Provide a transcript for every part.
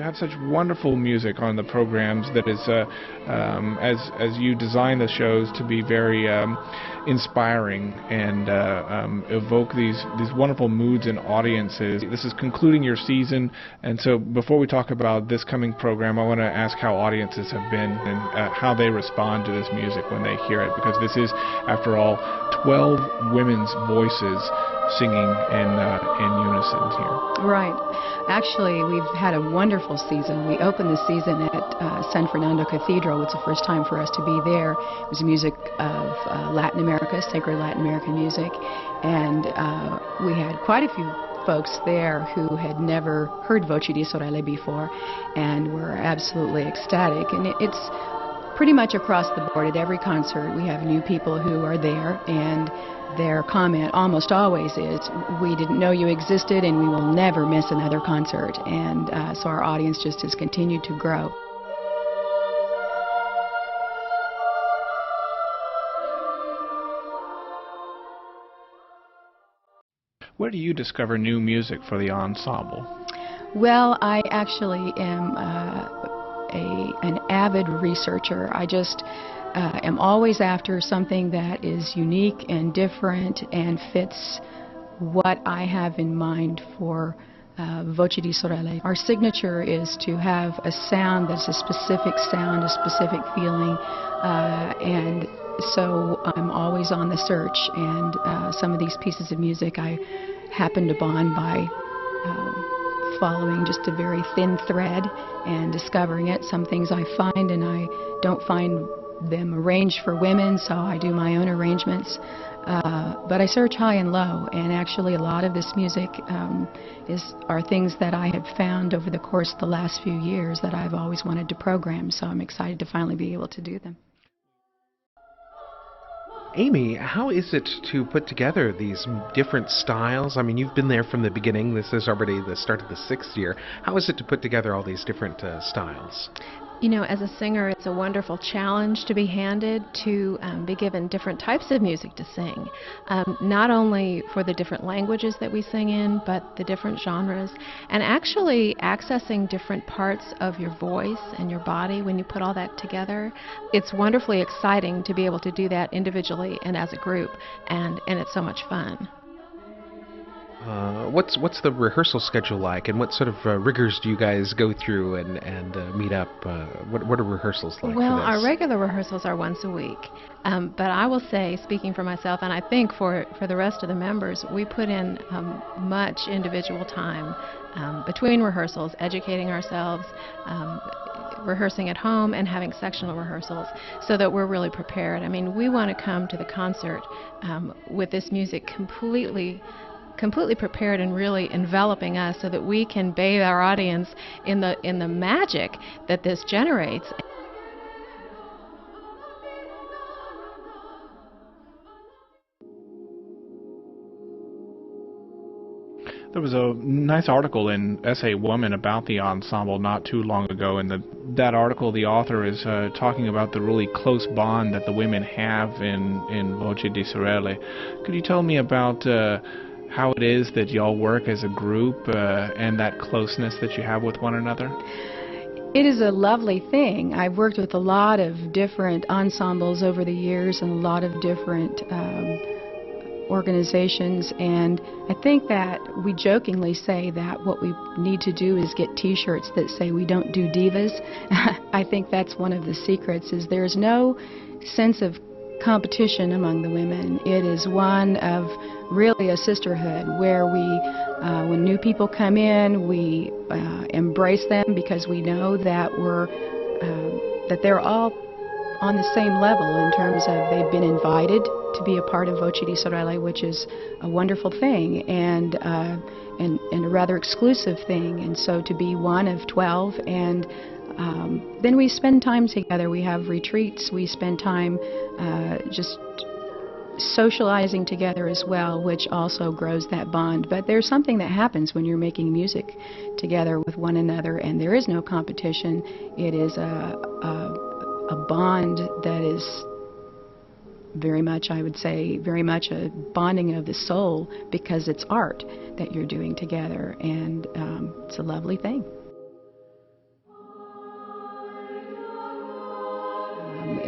have such wonderful music on the programs that is, as you design the shows to be very inspiring and evoke these wonderful moods in audiences. This is concluding your season, and so before we talk about this coming program, I want to ask how audiences have been and how they respond to this music when they hear it, because this is, after all, 12 women's voices singing in unison here. Right. Actually, we've had a wonderful season. We opened the season at San Fernando Cathedral. It's the first time for us to be there. It was music of Latin America, sacred Latin American music, and we had quite a few folks there who had never heard Voci di Sorelle before and were absolutely ecstatic. And it's pretty much across the board at every concert. We have new people who are there, and their comment almost always is, "We didn't know you existed and we will never miss another concert." And so our audience just has continued to grow. Where do you discover new music for the ensemble? Well, I actually am an avid researcher. I just am always after something that is unique and different and fits what I have in mind for Voci di Sorelle. Our signature is to have a sound that's a specific sound, a specific feeling, and so I'm always on the search, and some of these pieces of music I happen to bond by following just a very thin thread and discovering it. Some things I find and I don't find them arranged for women, so I do my own arrangements. But I search high and low, and actually a lot of this music are things that I have found over the course of the last few years that I've always wanted to program, so I'm excited to finally be able to do them. Amy, how is it to put together these different styles? I mean, you've been there from the beginning. This is already the start of the 6th year. How is it to put together all these different styles? You know, as a singer, it's a wonderful challenge to be handed to be given different types of music to sing, not only for the different languages that we sing in, but the different genres, and actually accessing different parts of your voice and your body when you put all that together. It's wonderfully exciting to be able to do that individually and as a group, and it's so much fun. What's the rehearsal schedule like, and what sort of rigors do you guys go through and meet up? What are rehearsals like? Well, for this? our regular rehearsals are once a week, but I will say, speaking for myself, and I think for the rest of the members, we put in much individual time between rehearsals, educating ourselves, rehearsing at home, and having sectional rehearsals, so that we're really prepared. I mean, we want to come to the concert with this music completely prepared and really enveloping us, so that we can bathe our audience in the magic that this generates. There was a nice article in Essay Woman about the ensemble not too long ago, and that article, the author is talking about the really close bond that the women have in Voci di Sorelle. Could you tell me about how it is that y'all work as a group and that closeness that you have with one another? It is a lovely thing. I've worked with a lot of different ensembles over the years and a lot of different organizations, and I think that we jokingly say that what we need to do is get t-shirts that say "We don't do divas." I think that's one of the secrets, is there's no sense of competition among the women. It is one of really a sisterhood where we, when new people come in, we embrace them because we know that that they're all on the same level in terms of they've been invited to be a part of Voci di Sorelle, which is a wonderful thing and a rather exclusive thing. And so to be one of 12, and then we spend time together. We have retreats. We spend time just socializing together as well, which also grows that bond. But there's something that happens when you're making music together with one another, and there is no competition. It is a bond that is very much, I would say, very much a bonding of the soul, because it's art that you're doing together, and it's a lovely thing.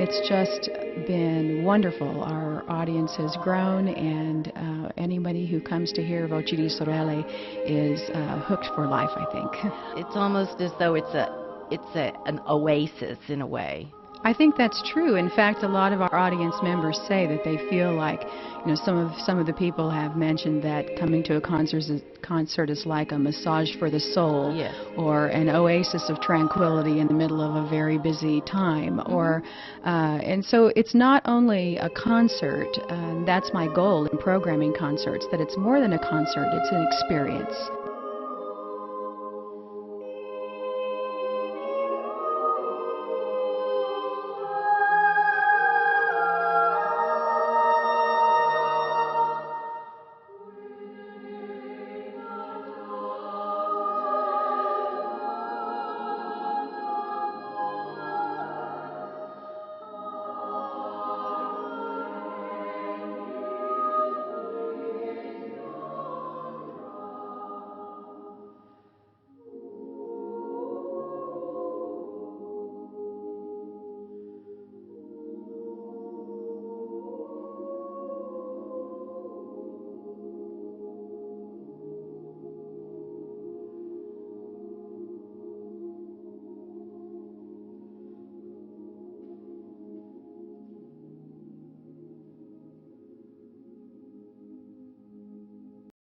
it's just been wonderful. Our audience has grown, and anybody who comes to hear Voci di Sorelle is hooked for life, I think. It's almost as though it's an oasis in a way. I think that's true. In fact, a lot of our audience members say that they feel like, some of the people have mentioned that coming to a concert is like a massage for the soul, Yes. or an oasis of tranquility in the middle of a very busy time, and so it's not only a concert. That's my goal in programming concerts, that it's more than a concert; it's an experience.